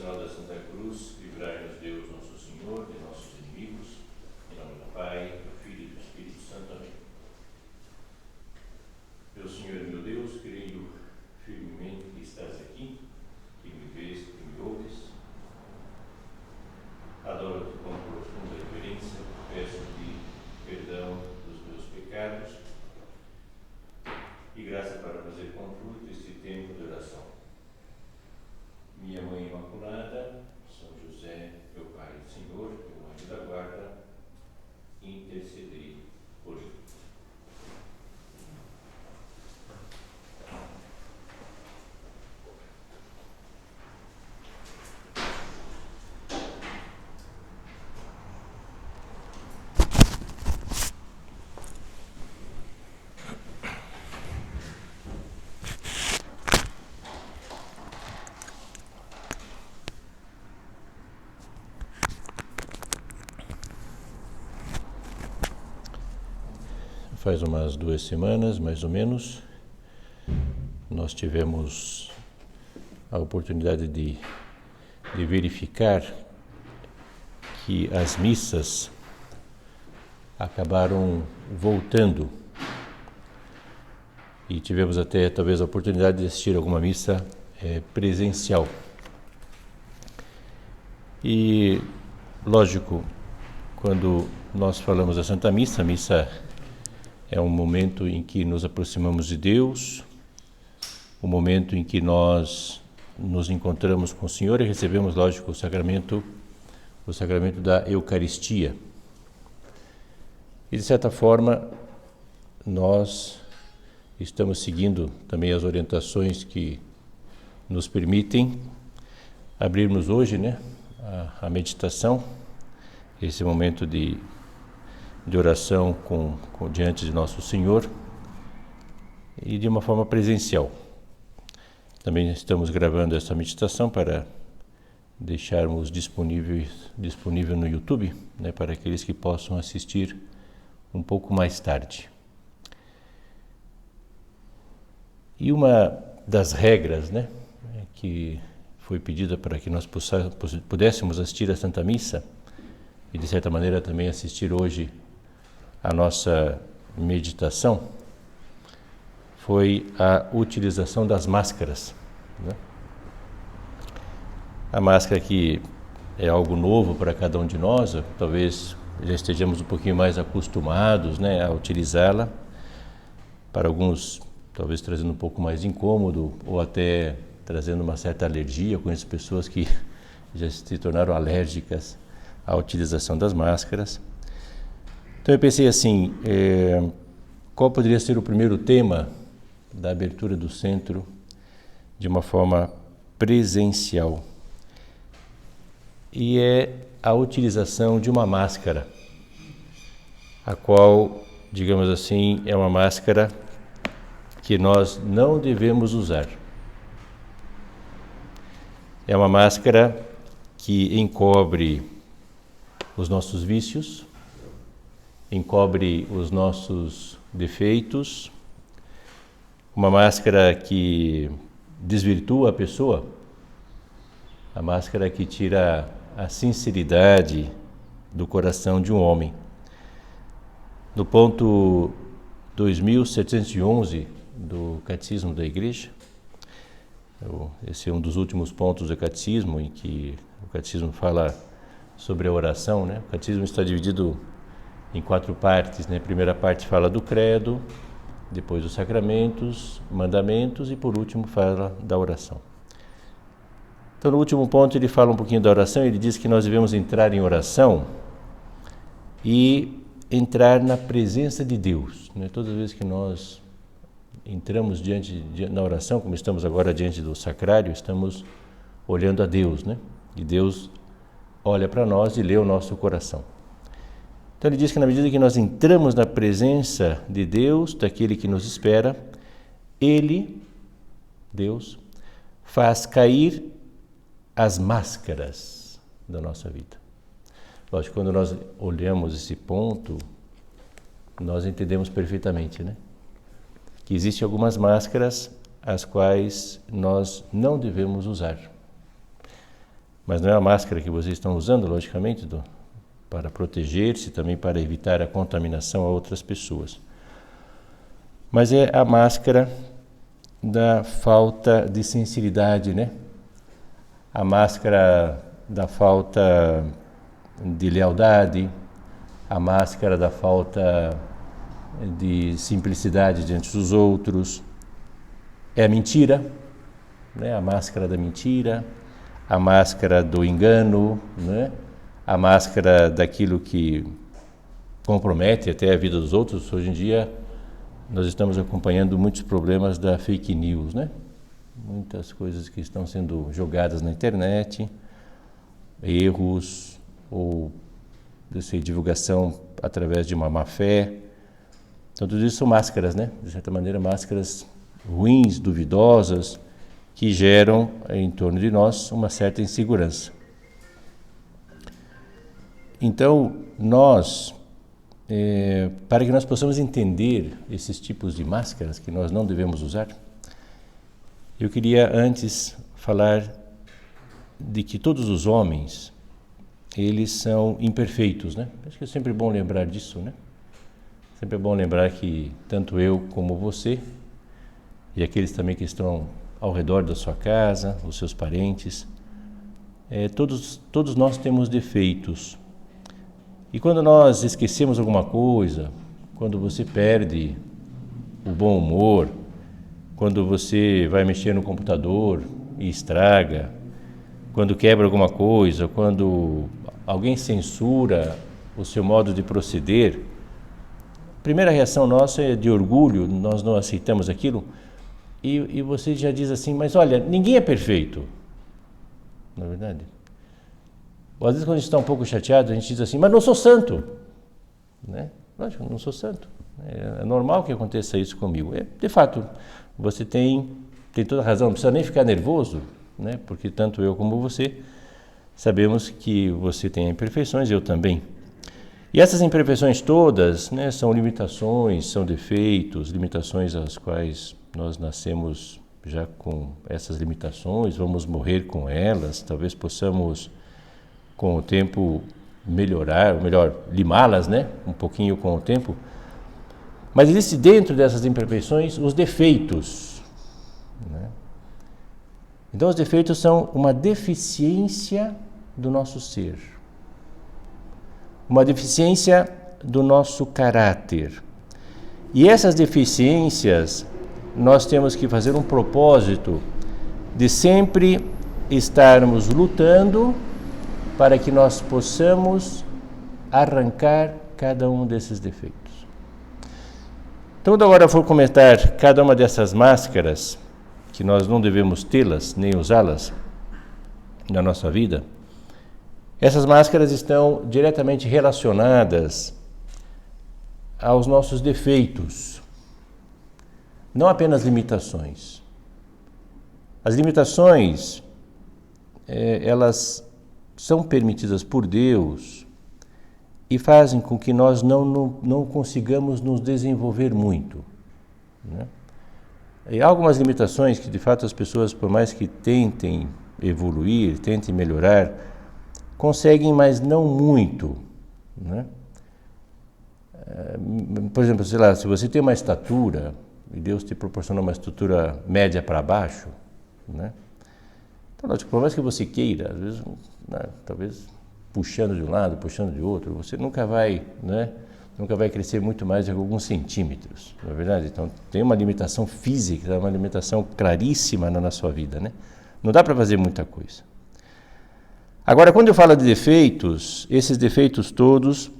sinal da Santa Cruz, livrai-nos Deus nosso Senhor de nossos inimigos, em nome do Pai, do Filho e do Espírito Santo. Amém. Meu Senhor e meu Deus, creio firmemente que estás aqui, que me vês, que me ouves. Adoro-te com profunda reverência, peço-te perdão dos meus pecados e graça para fazer com fruto este tempo de oração. Minha Mãe Imaculada, São José, meu Pai e Senhor, meu anjo da guarda, intercedei por mim. Faz umas 2 semanas, mais ou menos, nós tivemos a oportunidade de verificar que as missas acabaram voltando e tivemos até talvez a oportunidade de assistir alguma missa presencial. E, lógico, quando nós falamos da Santa Missa, a missa é um momento em que nos aproximamos de Deus, um momento em que nós nos encontramos com o Senhor e recebemos, lógico, o sacramento da Eucaristia. E, de certa forma, nós estamos seguindo também as orientações que nos permitem abrirmos hoje, a meditação, esse momento de oração diante de Nosso Senhor e de uma forma presencial. Também estamos gravando essa meditação para deixarmos disponível no YouTube, para aqueles que possam assistir um pouco mais tarde. E uma das regras, que foi pedida para que nós pudéssemos assistir a Santa Missa e, de certa maneira, também assistir hoje a nossa meditação, foi a utilização das máscaras. A máscara que é algo novo para cada um de nós, talvez já estejamos um pouquinho mais acostumados a utilizá-la, para alguns talvez trazendo um pouco mais de incômodo ou até trazendo uma certa alergia. Eu conheço pessoas que já se tornaram alérgicas à utilização das máscaras. Então eu pensei assim, qual poderia ser o primeiro tema da abertura do centro de uma forma presencial? E é a utilização de uma máscara, a qual, digamos assim, é uma máscara que nós não devemos usar. É uma máscara que encobre os nossos vícios, encobre os nossos defeitos, uma máscara que desvirtua a pessoa, a máscara que tira a sinceridade do coração de um homem. No ponto 2711 do Catecismo da Igreja, esse é um dos últimos pontos do Catecismo, em que o Catecismo fala sobre a oração. O Catecismo está dividido em 4 partes. A primeira parte fala do credo, depois dos sacramentos, mandamentos e, por último, fala da oração. Então, no último ponto, ele fala um pouquinho da oração. Ele diz que nós devemos entrar em oração e entrar na presença de Deus. Todas as vezes que nós entramos na oração, como estamos agora diante do sacrário, estamos olhando a Deus, E Deus olha para nós e lê o nosso coração. Então ele diz que na medida que nós entramos na presença de Deus, daquele que nos espera, Ele, Deus, faz cair as máscaras da nossa vida. Lógico, quando nós olhamos esse ponto, nós entendemos perfeitamente, que existem algumas máscaras as quais nós não devemos usar. mas não é a máscara que vocês estão usando, logicamente, para proteger-se, também para evitar a contaminação a outras pessoas. Mas é a máscara da falta de sinceridade, né? A máscara da falta de lealdade, a máscara da falta de simplicidade diante dos outros. É a mentira, né? A máscara da mentira, a máscara do engano, né? A máscara daquilo que compromete até a vida dos outros. Hoje em dia nós estamos acompanhando muitos problemas da fake news, né? Muitas coisas que estão sendo jogadas na internet, erros ou divulgação através de uma má fé. Então tudo isso são máscaras, né? De certa maneira, máscaras ruins, duvidosas, que geram em torno de nós uma certa insegurança. Então, para que nós possamos entender esses tipos de máscaras que nós não devemos usar, eu queria antes falar de que todos os homens, eles são imperfeitos, né? Acho que é sempre bom lembrar disso, né? Sempre é bom lembrar que tanto eu como você, e aqueles também que estão ao redor da sua casa, os seus parentes, todos nós temos defeitos. E quando nós esquecemos alguma coisa, quando você perde o bom humor, quando você vai mexer no computador e estraga, quando quebra alguma coisa, quando alguém censura o seu modo de proceder, a primeira reação nossa é de orgulho, nós não aceitamos aquilo, e você já diz assim, mas olha, ninguém é perfeito, não é verdade? Ou às vezes quando a gente está um pouco chateado, a gente diz assim, mas não sou santo, né? Lógico, não sou santo, é normal que aconteça isso comigo. De fato, você tem toda a razão, não precisa nem ficar nervoso, né? Porque tanto eu como você sabemos que você tem imperfeições, eu também. E essas imperfeições todas, né, são limitações, são defeitos, limitações às quais nós nascemos já com essas limitações, vamos morrer com elas, talvez possamos com o tempo melhorar, ou melhor, limá-las, né, um pouquinho com o tempo. Mas existe dentro dessas imperfeições os defeitos, né? Então os defeitos são uma deficiência do nosso ser, uma deficiência do nosso caráter. E essas deficiências nós temos que fazer um propósito de sempre estarmos lutando para que nós possamos arrancar cada um desses defeitos. Então, quando agora eu for comentar cada uma dessas máscaras, que nós não devemos tê-las nem usá-las na nossa vida, essas máscaras estão diretamente relacionadas aos nossos defeitos, não apenas limitações. As limitações, elas são permitidas por Deus e fazem com que nós não consigamos nos desenvolver muito, né? E há algumas limitações que, de fato, as pessoas, por mais que tentem evoluir, tentem melhorar, conseguem, mas não muito, né? Por exemplo, sei lá, se você tem uma estatura, e Deus te proporcionou uma estrutura média para baixo, né? Então, lógico, por mais que você queira, às vezes, né, talvez puxando de um lado, puxando de outro, você nunca vai, né, nunca vai crescer muito mais de alguns centímetros, não é verdade? Então, tem uma limitação física, uma limitação claríssima na sua vida, né? Não dá para fazer muita coisa. Agora, quando eu falo de defeitos, esses defeitos todos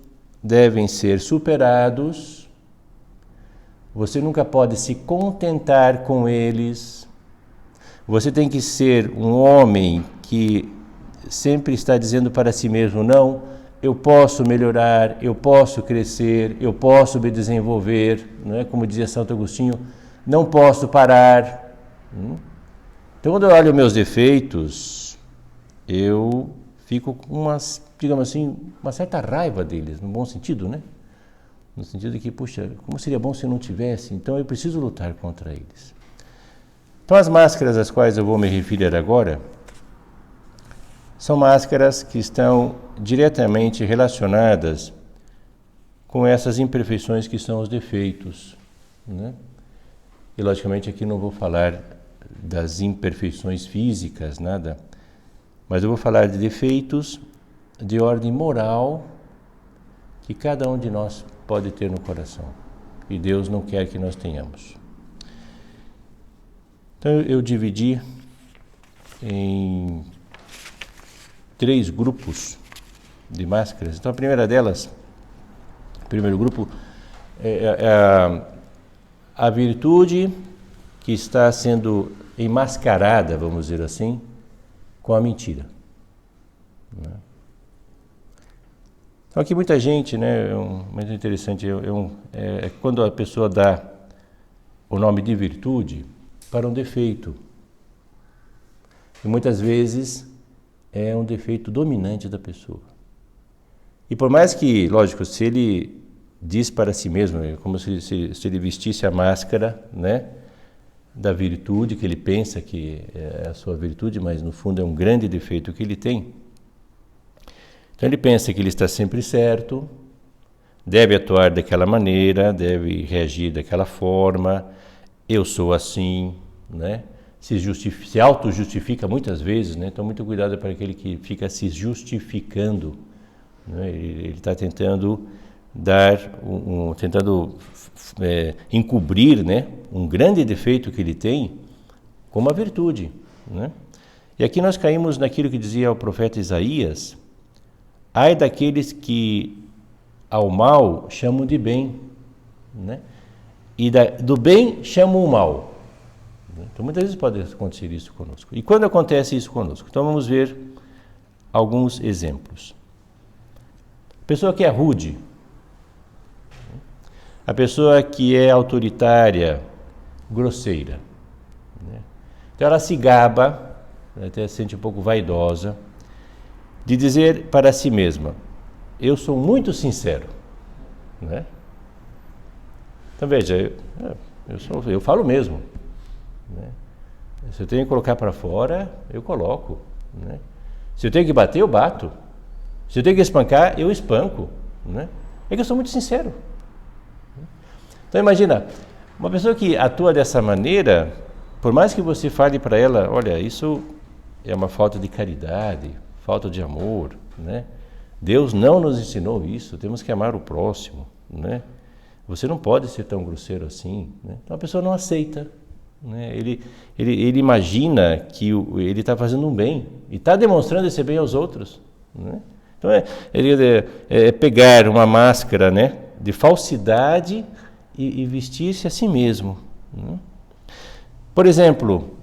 devem ser superados. Você nunca pode se contentar com eles. Você tem que ser um homem que sempre está dizendo para si mesmo, não, eu posso melhorar, eu posso crescer, eu posso me desenvolver, não é? Como dizia Santo Agostinho, não posso parar. Então, quando eu olho meus defeitos, eu fico com digamos assim, uma certa raiva deles, no bom sentido, né? No sentido de que, puxa, como seria bom se eu não tivesse, então eu preciso lutar contra eles. Então, as máscaras às quais eu vou me referir agora são máscaras que estão diretamente relacionadas com essas imperfeições que são os defeitos, né? E logicamente aqui não vou falar das imperfeições físicas, nada, mas eu vou falar de defeitos de ordem moral que cada um de nós pode ter no coração e Deus não quer que nós tenhamos. Então eu dividi em 3 grupos de máscaras. Então a primeira delas, o primeiro grupo é a virtude que está sendo enmascarada, vamos dizer assim, com a mentira. Então aqui muita gente, né, muito interessante, quando a pessoa dá o nome de virtude para um defeito. E muitas vezes é um defeito dominante da pessoa. E por mais que, lógico, se ele diz para si mesmo, é como se ele vestisse a máscara, né, da virtude, que ele pensa que é a sua virtude, mas no fundo é um grande defeito que ele tem. Então ele pensa que ele está sempre certo, deve atuar daquela maneira, deve reagir daquela forma, eu sou assim, né? Se auto-justifica muitas vezes, né? Então muito cuidado para aquele que fica se justificando, né? Ele está tentando encobrir, né, um grande defeito que ele tem como uma virtude, né? E aqui nós caímos naquilo que dizia o profeta Isaías: ai daqueles que ao mal chamam de bem, né? E do bem chamam o mal. Então muitas vezes pode acontecer isso conosco. E quando acontece isso conosco? Então vamos ver alguns exemplos. A pessoa que é rude, a pessoa que é autoritária, grosseira, né? Então ela se gaba, até se sente um pouco vaidosa, de dizer para si mesma: eu sou muito sincero, né? Então veja, eu falo mesmo, né? Se eu tenho que colocar para fora, eu coloco, né? Se eu tenho que bater, eu bato. Se eu tenho que espancar, eu espanco, né? É que eu sou muito sincero. Então imagina, uma pessoa que atua dessa maneira, por mais que você fale para ela: olha, isso é uma falta de caridade, falta de amor, né? Deus não nos ensinou isso, temos que amar o próximo, né? Você não pode ser tão grosseiro assim, né? Então a pessoa não aceita, né? Ele imagina que ele está fazendo um bem e está demonstrando esse bem aos outros, né? Então é pegar uma máscara, né, de falsidade e vestir-se a si mesmo, né? Por exemplo,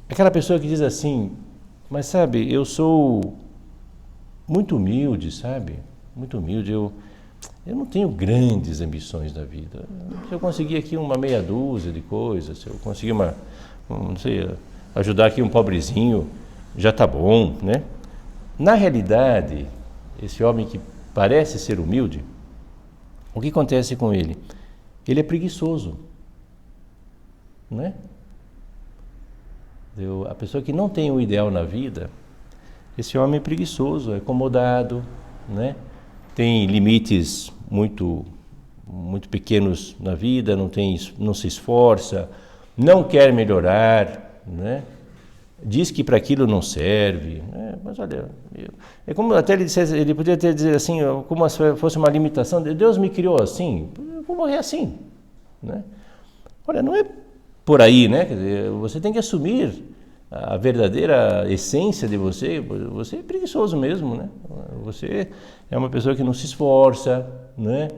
aquela pessoa que diz assim: mas sabe, eu sou muito humilde, sabe? Muito humilde, eu não tenho grandes ambições na vida. Se eu conseguir aqui uma meia dúzia de coisas, se eu conseguir não sei, ajudar aqui um pobrezinho, já está bom, né? Na realidade, esse homem que parece ser humilde, o que acontece com ele? Ele é preguiçoso, né? A pessoa que não tem o ideal na vida, esse homem é preguiçoso, é acomodado, né? Tem limites muito pequenos na vida, não se esforça, não quer melhorar, né? Diz que para aquilo não serve, né? Mas olha, é como até ele podia até dizer assim, como se fosse uma limitação: Deus me criou assim, eu vou morrer assim, né? Olha, não é por aí, né? Quer dizer, você tem que assumir a verdadeira essência de você. Você é preguiçoso mesmo, né? Você é uma pessoa que não se esforça, né?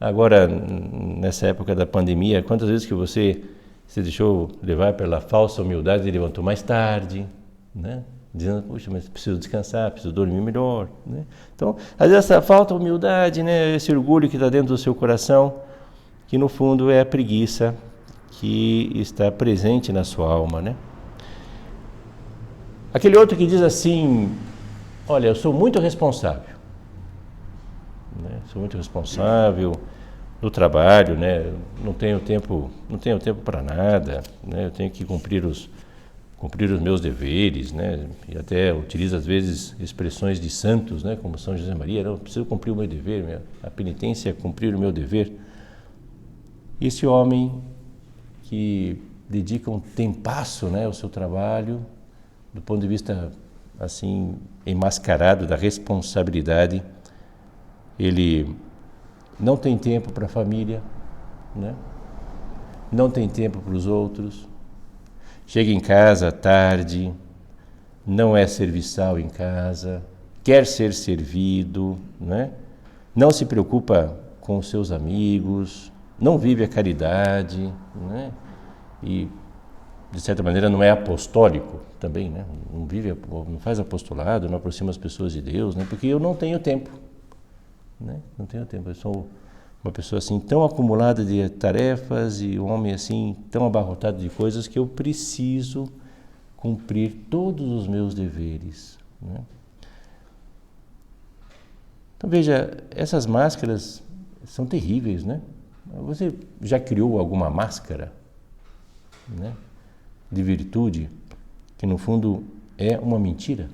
Agora, nessa época da pandemia, quantas vezes que você se deixou levar pela falsa humildade e levantou mais tarde, né? Dizendo: puxa, mas preciso descansar, preciso dormir melhor, né? Então, às vezes essa falta de humildade, né? Esse orgulho que está dentro do seu coração, que no fundo é a preguiça que está presente na sua alma, né? Aquele outro que diz assim: olha, eu sou muito responsável, né? Sou muito responsável no trabalho, né? Não tenho tempo para nada, né? Eu tenho que cumprir cumprir os meus deveres, né? E até utiliza às vezes expressões de santos, né? Como São José Maria, não, eu preciso cumprir o meu dever, a penitência é cumprir o meu dever. Esse homem que dedica um tempasso, né, ao seu trabalho, do ponto de vista assim enmascarado da responsabilidade, ele não tem tempo para a família, né? Não tem tempo para os outros, chega em casa tarde, não é serviçal em casa, quer ser servido, né? Não se preocupa com os seus amigos, não vive a caridade, né? E, de certa maneira, não é apostólico também, né? Não faz apostolado, não aproxima as pessoas de Deus, né? Porque eu não tenho tempo, né? Não tenho tempo, eu sou uma pessoa assim tão acumulada de tarefas e um homem assim tão abarrotado de coisas que eu preciso cumprir todos os meus deveres, né? Então veja, essas máscaras são terríveis, né? Você já criou alguma máscara, né, de virtude que no fundo é uma mentira?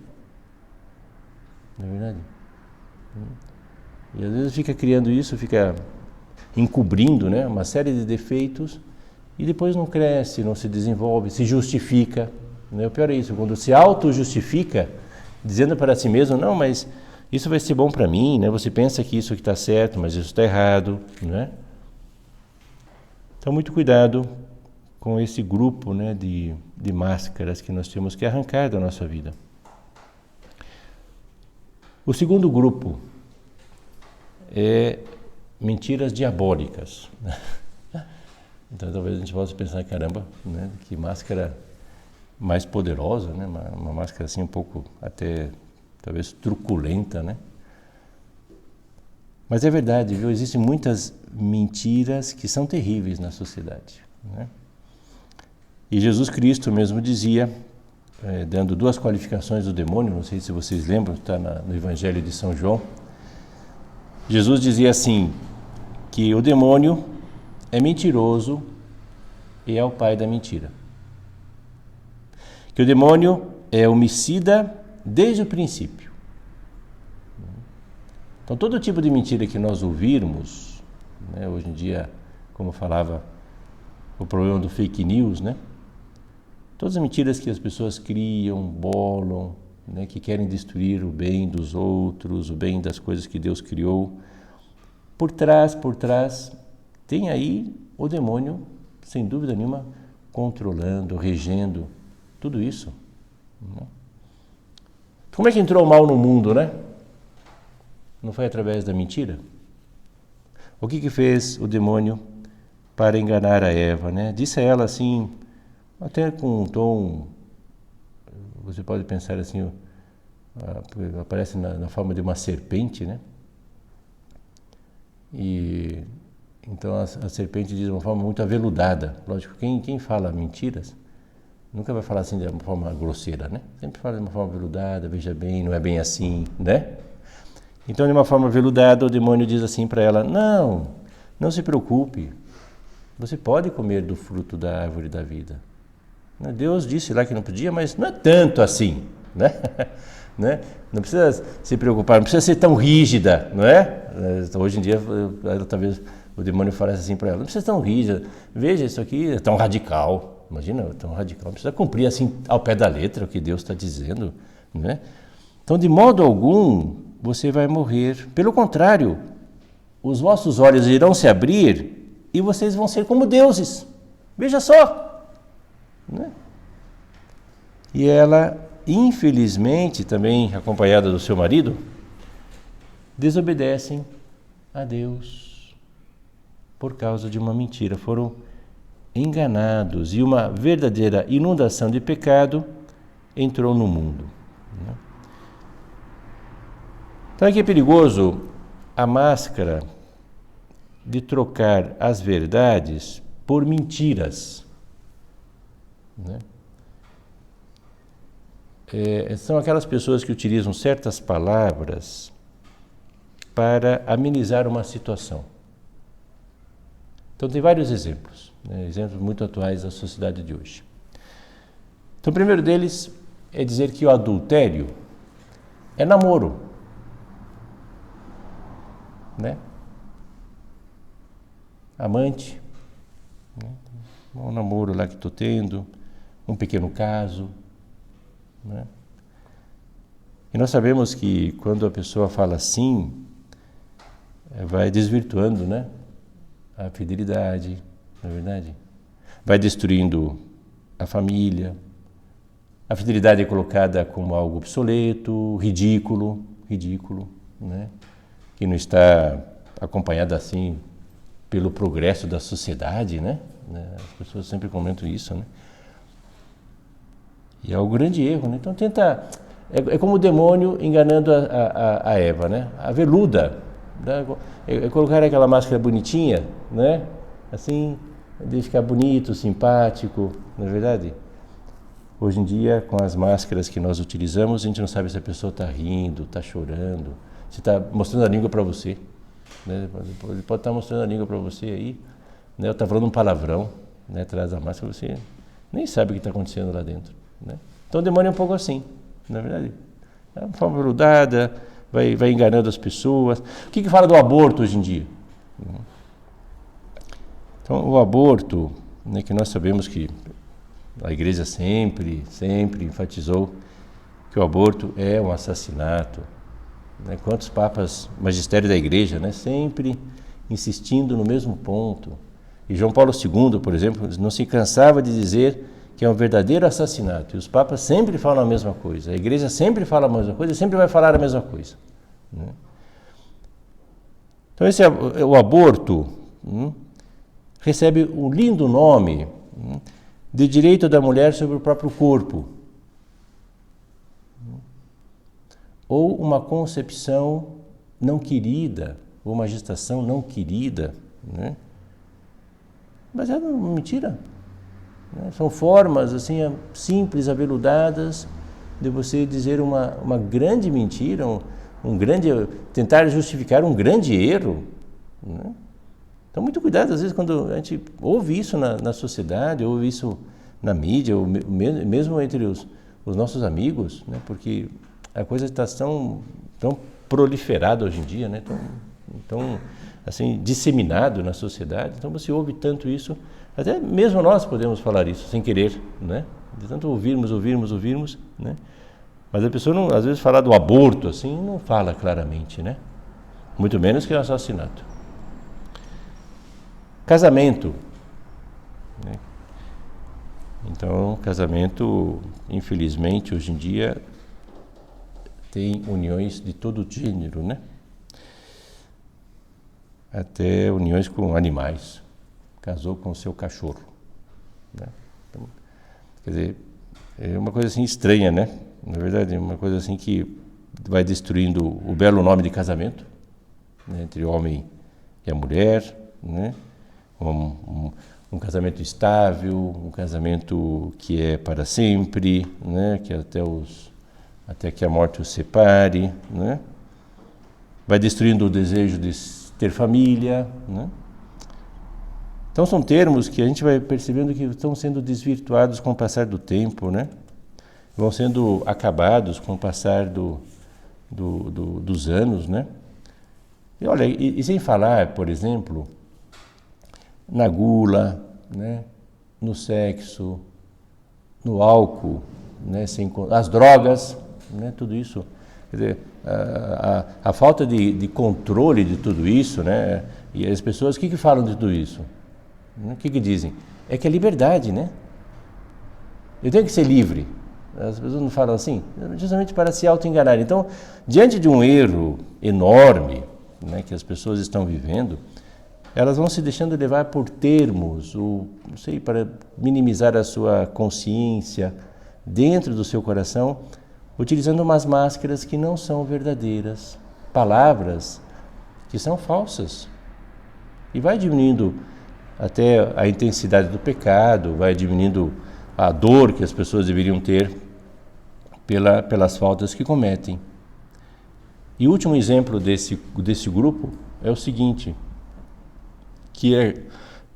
Não é verdade? E às vezes fica criando isso, fica encobrindo, né, uma série de defeitos e depois não cresce, não se desenvolve, se justifica, né? O pior é isso, quando se auto-justifica, dizendo para si mesmo, não, mas isso vai ser bom para mim, né? Você pensa que isso aqui está certo, mas isso está errado, né? Então, muito cuidado com esse grupo, né, de máscaras que nós temos que arrancar da nossa vida. O segundo grupo é mentiras diabólicas. Então, talvez a gente possa pensar, caramba, né, que máscara mais poderosa, né, uma máscara assim um pouco até, talvez, truculenta, né? Mas é verdade, viu? Existem muitas mentiras que são terríveis na sociedade, né? E Jesus Cristo mesmo dizia, dando duas qualificações do demônio, não sei se vocês lembram, está no Evangelho de São João. Jesus dizia assim, que o demônio é mentiroso e é o pai da mentira. Que o demônio é homicida desde o princípio. Então, todo tipo de mentira que nós ouvirmos, né, hoje em dia, como falava o problema do fake news, né? Todas as mentiras que as pessoas criam, bolam, né, que querem destruir o bem dos outros, o bem das coisas que Deus criou. Por trás, tem aí o demônio, sem dúvida nenhuma, controlando, regendo tudo isso, né? Como é que entrou o mal no mundo, né? Não foi através da mentira? O que fez o demônio para enganar a Eva, né? Disse a ela assim, até com um tom, você pode pensar assim, aparece na forma de uma serpente, né? E então a serpente diz de uma forma muito aveludada. Lógico, quem fala mentiras nunca vai falar assim de uma forma grosseira, né? Sempre fala de uma forma aveludada, veja bem, não é bem assim, né? Então, de uma forma aveludada, o demônio diz assim para ela, não se preocupe, você pode comer do fruto da árvore da vida. Deus disse lá que não podia, mas não é tanto assim, né? Né? Não precisa se preocupar, não precisa ser tão rígida, não é? Hoje em dia, talvez o demônio falasse assim para ela, não precisa ser tão rígida, veja, isso aqui é tão radical, imagina, tão radical, não precisa cumprir assim ao pé da letra o que Deus está dizendo, né? Então, de modo algum, você vai morrer. Pelo contrário, os vossos olhos irão se abrir e vocês vão ser como deuses. Veja só, né? E ela, infelizmente, também acompanhada do seu marido, desobedecem a Deus por causa de uma mentira. Foram enganados e uma verdadeira inundação de pecado entrou no mundo, né? Então é que é perigoso a máscara de trocar as verdades por mentiras, né? São aquelas pessoas que utilizam certas palavras para amenizar uma situação. Então tem vários exemplos, né? Exemplos muito atuais da sociedade de hoje. Então, o primeiro deles é dizer que o adultério é namoro, né? Amante, né? Um namoro lá que estou tendo, um pequeno caso, né? E nós sabemos que quando a pessoa fala assim, vai desvirtuando, né, a fidelidade, não é verdade? Vai destruindo a família. A fidelidade é colocada como algo obsoleto, ridículo, né? Que não está acompanhado assim pelo progresso da sociedade, né? As pessoas sempre comentam isso, né? E é um grande erro, né? Então tenta... É como o demônio enganando a Eva, né? A veluda, né? É colocar aquela máscara bonitinha, né? Assim, de ficar bonito, simpático, não é verdade? Hoje em dia, com as máscaras que nós utilizamos, a gente não sabe se a pessoa está rindo, está chorando, se está mostrando a língua para você, né? Ele pode estar mostrando a língua para você aí, né? Ou está falando um palavrão, né? Atrás da máscara, você nem sabe o que está acontecendo lá dentro, né? Então o demônio é um pouco assim, não é verdade? É uma forma veludada, vai enganando as pessoas. O que fala do aborto hoje em dia? Então o aborto, né, que nós sabemos que a igreja sempre enfatizou que o aborto é um assassinato, né? Quantos papas, magistério da igreja, né, sempre insistindo no mesmo ponto. E João Paulo II, por exemplo, não se cansava de dizer que é um verdadeiro assassinato. E os papas sempre falam a mesma coisa. A igreja sempre fala a mesma coisa e sempre vai falar a mesma coisa, né? Então esse o aborto recebe um lindo nome, de direito da mulher sobre o próprio corpo, ou uma concepção não querida, ou uma gestação não querida, né? Mas é uma mentira, né? São formas assim simples, aveludadas, de você dizer uma grande mentira, tentar justificar um grande erro, né? Então, muito cuidado, às vezes, quando a gente ouve isso na sociedade, ouve isso na mídia, ou mesmo entre os nossos amigos, né? Porque a coisa está tão proliferada hoje em dia, né? Tão assim, disseminado na sociedade. Então, você ouve tanto isso, até mesmo nós podemos falar isso, sem querer, né? De tanto ouvirmos, né? Mas a pessoa, não, às vezes, falar do aborto, assim, não fala claramente, né? Muito menos que o assassinato. Casamento, né? Então, casamento, infelizmente, hoje em dia, tem uniões de todo gênero, né? Até uniões com animais. Casou com o seu cachorro, né? Então, quer dizer, é uma coisa assim estranha, né? Na verdade, é uma coisa assim que vai destruindo o belo nome de casamento, né? Entre o homem e a mulher, né? Um casamento estável, um casamento que é para sempre, né? Que até que a morte os separe, né? Vai destruindo o desejo de ter família, né? Então são termos que a gente vai percebendo que estão sendo desvirtuados com o passar do tempo, né? Vão sendo acabados com o passar dos anos, né? E olha, e sem falar, por exemplo, na gula, né? No sexo, no álcool, né? As drogas, né? Tudo isso. Quer dizer, a falta de controle de tudo isso, né? E as pessoas, o que falam de tudo isso? O que dizem? É que é liberdade, né? Eu tenho que ser livre. As pessoas não falam assim, justamente para se auto-enganar. Então, diante de um erro enorme, né, que as pessoas estão vivendo, elas vão se deixando levar por termos, ou, não sei, para minimizar a sua consciência dentro do seu coração, utilizando umas máscaras que não são verdadeiras, palavras que são falsas. E vai diminuindo até a intensidade do pecado, vai diminuindo a dor que as pessoas deveriam ter pelas faltas que cometem. E o último exemplo desse grupo é o seguinte, que é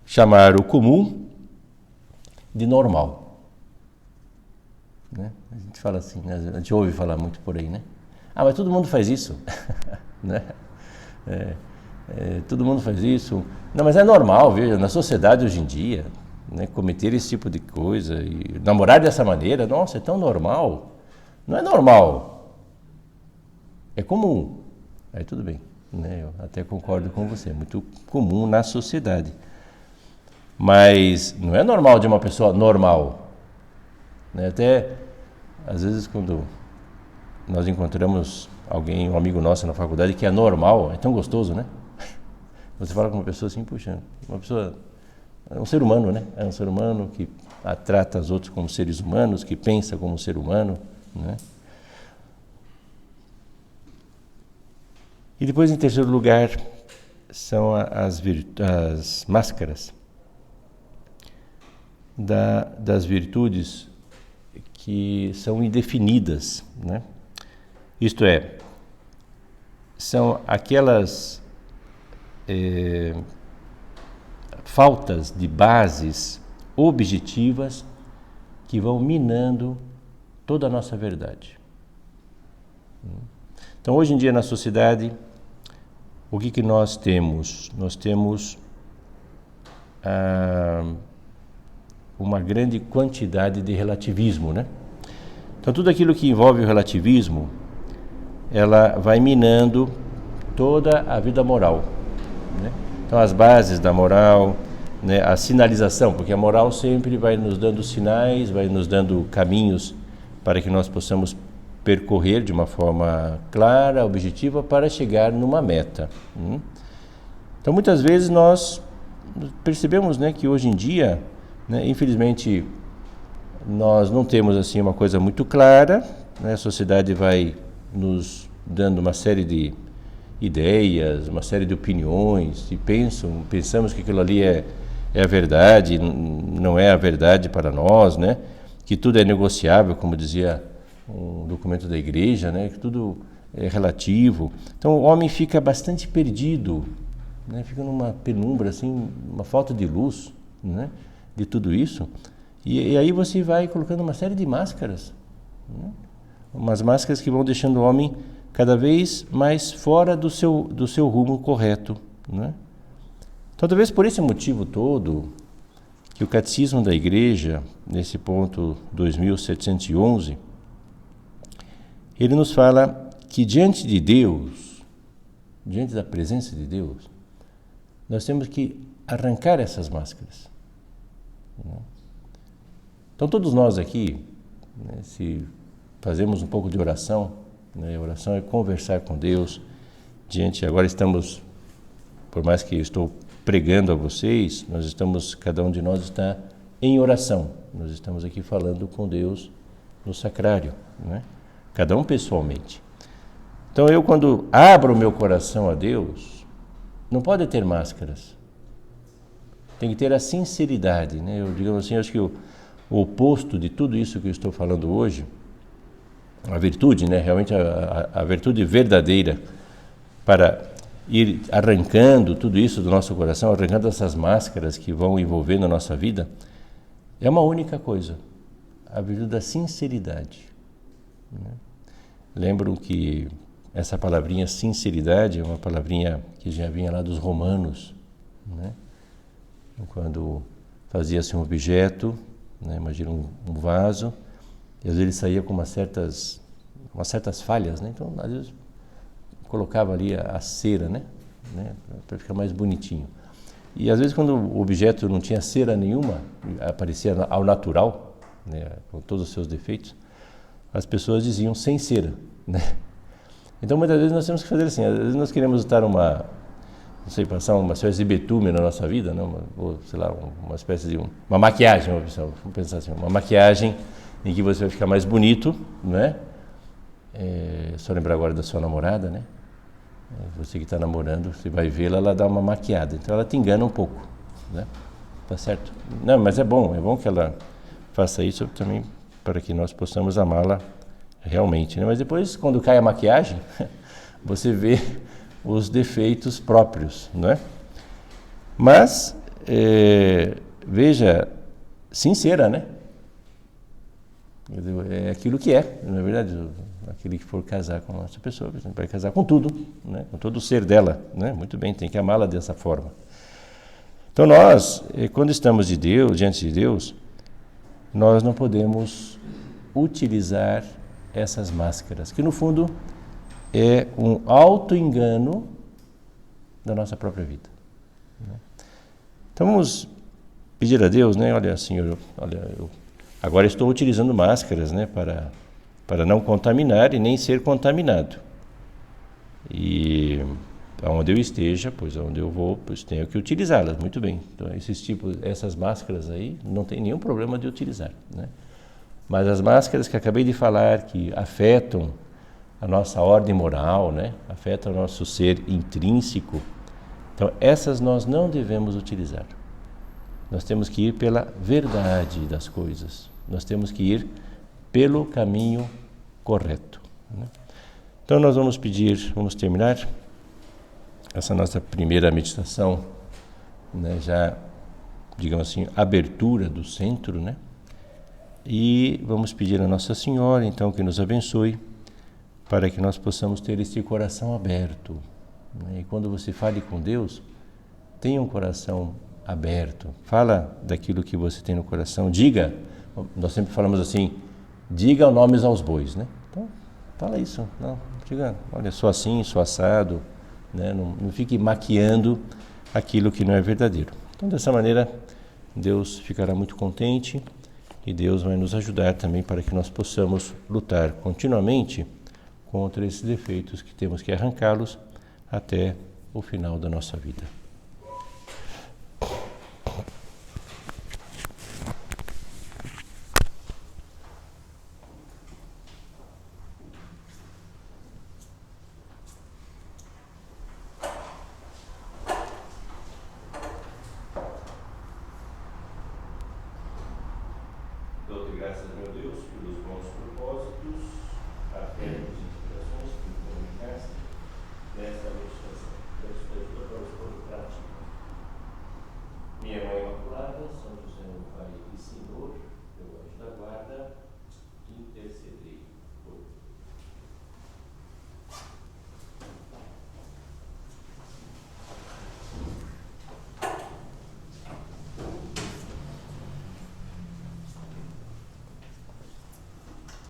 chamar o comum de normal. né? A gente fala assim, né? A gente ouve falar muito por aí, né? Ah, mas todo mundo faz isso, né? Todo mundo faz isso. Não, mas é normal, veja, na sociedade hoje em dia, né, cometer esse tipo de coisa e namorar dessa maneira, nossa, é tão normal. Não é normal, é comum. Aí tudo bem, né? Eu até concordo com você, é muito comum na sociedade. Mas não é normal de uma pessoa normal, né? Até às vezes quando nós encontramos alguém, um amigo nosso na faculdade que é normal, é tão gostoso, né? Você fala com uma pessoa assim, puxa, uma pessoa, é um ser humano, né? É um ser humano que trata os outros como seres humanos, que pensa como ser humano, né? E depois, em terceiro lugar, são as máscaras das virtudes que são indefinidas, né? Isto é, são aquelas faltas de bases objetivas que vão minando toda a nossa verdade. Então, hoje em dia na sociedade, o que nós temos? Nós temos uma grande quantidade de relativismo, né? Então, tudo aquilo que envolve o relativismo, ela vai minando toda a vida moral, né? Então, as bases da moral, né, a sinalização, porque a moral sempre vai nos dando sinais, vai nos dando caminhos para que nós possamos percorrer de uma forma clara, objetiva, para chegar numa meta. Então, muitas vezes nós percebemos, né, que hoje em dia, né, infelizmente, nós não temos assim uma coisa muito clara, né? A sociedade vai nos dando uma série de ideias, uma série de opiniões, e pensamos que aquilo ali é a verdade, não é a verdade para nós, né? Que tudo é negociável, como dizia um documento da igreja, né? Que tudo é relativo. Então o homem fica bastante perdido, né? Fica numa penumbra, assim, uma falta de luz, né? De tudo isso. E aí você vai colocando uma série de máscaras, né? Umas máscaras que vão deixando o homem cada vez mais fora do seu rumo correto, né? Então, talvez por esse motivo todo, que o Catecismo da Igreja, nesse ponto 2711, ele nos fala que diante de Deus, diante da presença de Deus, nós temos que arrancar essas máscaras, né? Então, todos nós aqui, né, se fazemos um pouco de oração, né, a oração é conversar com Deus, agora estamos, por mais que eu estou pregando a vocês, cada um de nós está em oração, nós estamos aqui falando com Deus no sacrário, né? Cada um pessoalmente. Então eu, quando abro o meu coração a Deus, não pode ter máscaras, tem que ter a sinceridade, né? Eu, digamos assim, acho que o oposto de tudo isso que eu estou falando hoje, a virtude, né? Realmente a virtude verdadeira, para ir arrancando tudo isso do nosso coração, arrancando essas máscaras que vão envolvendo a nossa vida, é uma única coisa, a virtude da sinceridade, né? Lembram que essa palavrinha sinceridade é uma palavrinha que já vinha lá dos romanos, né? Quando fazia-se um objeto, né? Imagina um vaso, e às vezes ele saía com umas certas falhas, né? Então, às vezes, colocava ali a cera, né? Para ficar mais bonitinho. E às vezes, quando o objeto não tinha cera nenhuma, aparecia ao natural, né? Com todos os seus defeitos, as pessoas diziam sem cera, né? Então, muitas vezes nós temos que fazer assim. Às vezes nós queremos estar passar uma espécie de betume na nossa vida, né? Uma espécie de uma maquiagem, vamos pensar assim, uma maquiagem em que você vai ficar mais bonito, né? Só lembrar agora da sua namorada, né? Você que está namorando, você vai vê-la, ela dá uma maquiada, então ela te engana um pouco, né? Tá certo? Não, mas é bom que ela faça isso também para que nós possamos amá-la realmente, né? Mas depois, quando cai a maquiagem, você vê os defeitos próprios, né? Mas, veja, sincera, né? É aquilo que é, não é verdade? Aquele que for casar com essa pessoa, vai casar com tudo, né? Com todo o ser dela, né? Muito bem, tem que amá-la dessa forma. Então nós, quando estamos de Deus, diante de Deus, nós não podemos utilizar essas máscaras, que no fundo é um auto-engano da nossa própria vida. Então vamos pedir a Deus, né? Olha, Senhor, olha, eu agora estou utilizando máscaras, né, para não contaminar e nem ser contaminado. E aonde eu esteja, pois aonde eu vou, pois tenho que utilizá-las, muito bem. Então essas máscaras aí, não tem nenhum problema de utilizar, né? Mas as máscaras que acabei de falar, que afetam a nossa ordem moral, né, afetam o nosso ser intrínseco, então essas nós não devemos utilizar. Nós temos que ir pela verdade das coisas. Nós temos que ir pelo caminho correto, né? Então nós vamos terminar essa nossa primeira meditação, né, já, digamos assim, abertura do centro, né? E vamos pedir a Nossa Senhora, então, que nos abençoe, para que nós possamos ter esse coração aberto, né? E quando você fale com Deus, tenha um coração aberto, fala daquilo que você tem no coração, diga, nós sempre falamos assim, diga nomes aos bois, né? Então, fala isso, não, diga, olha, sou assim, sou assado, né? Não fique maquiando aquilo que não é verdadeiro. Então, dessa maneira, Deus ficará muito contente e Deus vai nos ajudar também para que nós possamos lutar continuamente contra esses defeitos que temos que arrancá-los até o final da nossa vida. Dou-te graças, meu Deus, pelos bons propósitos, afetos e